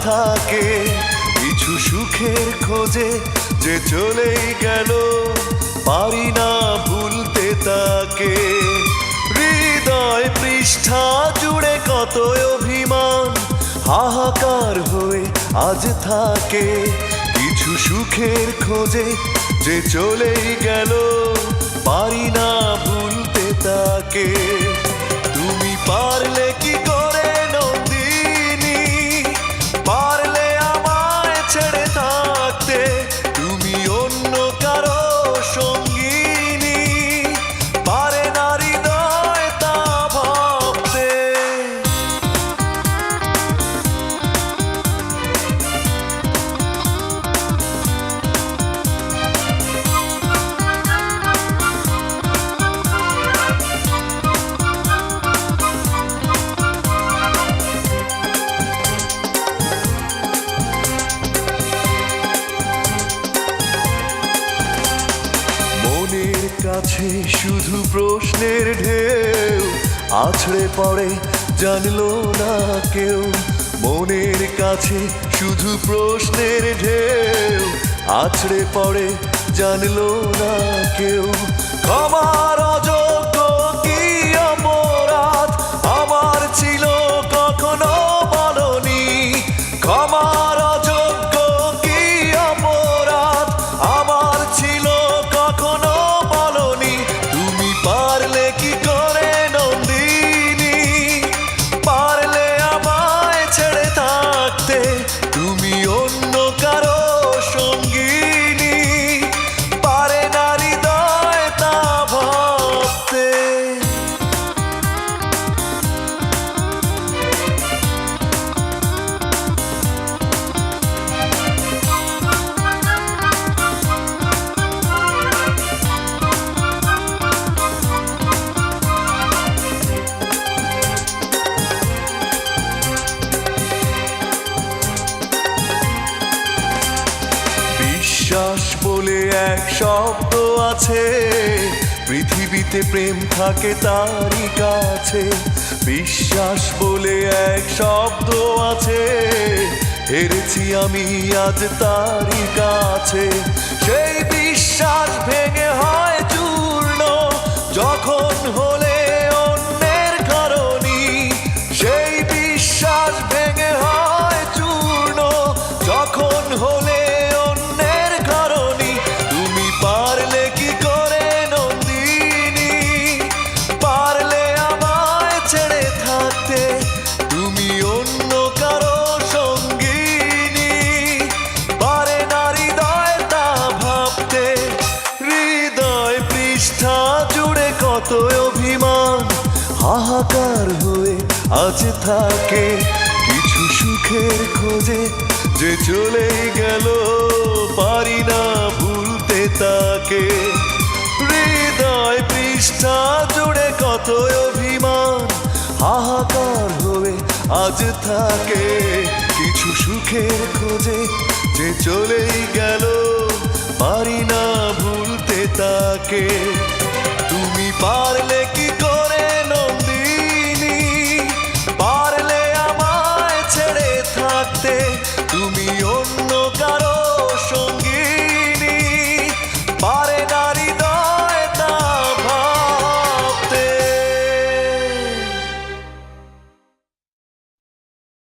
থাকে। কিছু সুখের খোঁজে যে চলেই গেল, পারি না ভুলতে তাকে। হৃদয় পৃষ্ঠা জুড়ে কত অভিমান, হাহাকার হয়ে আজ থাকে। কিছু সুখের খোঁজে যে চলেই গেল, পারি না ভুলতে তাকে। তুমি পারলে কি করে নন্দিনী, পারলে আমায় ছেড়ে থাকতে। তুমি অন্য কারো সঙ্গিনী, পারে না হৃদয় তা ভাবতে। কাছে শুধু প্রশ্নের ঢেউ আছড়ে পড়ে, জানলো না কেউ। মনের কাছে শুধু প্রশ্নের ঢেউ আছড়ে পড়ে, জানলো না কেউ। ক্ষমার অযোগ্য কি অপরাধ আমার ছিল, কখনো বলনি। ক্ষমার অযোগ্য কি অপরাধ আমার ছিল, কখনো বলনি। তুমি পারলে কি করে নন্দিনী, পারলে আমায় ছেড়ে থাকতে। তুমি অন্য কারো সঙ্গিনী, পারে না হৃদয় তা ভাবতে। বিশ্বাস বলে এক শব্দ আছে, পৃথিবীতে প্রেম থাকে তারই কাছে। বিশ্বাস বলে এক শব্দ আছে, হেরেছি আমি আজ তারই কাছে। সেই বিশ্বাস ভেঙে হয় চূর্ণ, যখন হলে অন্যের কারণী। সেই বিশ্বাস ভেঙে হয় চূর্ণ, যখন হলে কত অভিমান, হাহাকার হয়ে আজ থাকে। কিছু সুখের খোঁজে যে চলেই গেল, পারি না ভুলতে তাকে। হৃদয় পৃষ্ঠা জুড়ে কত অভিমান, হাহাকার হয়ে আজ থাকে। কিছু সুখের খোঁজে যে চলেই গেল, পারি না ভুলতে তাকে।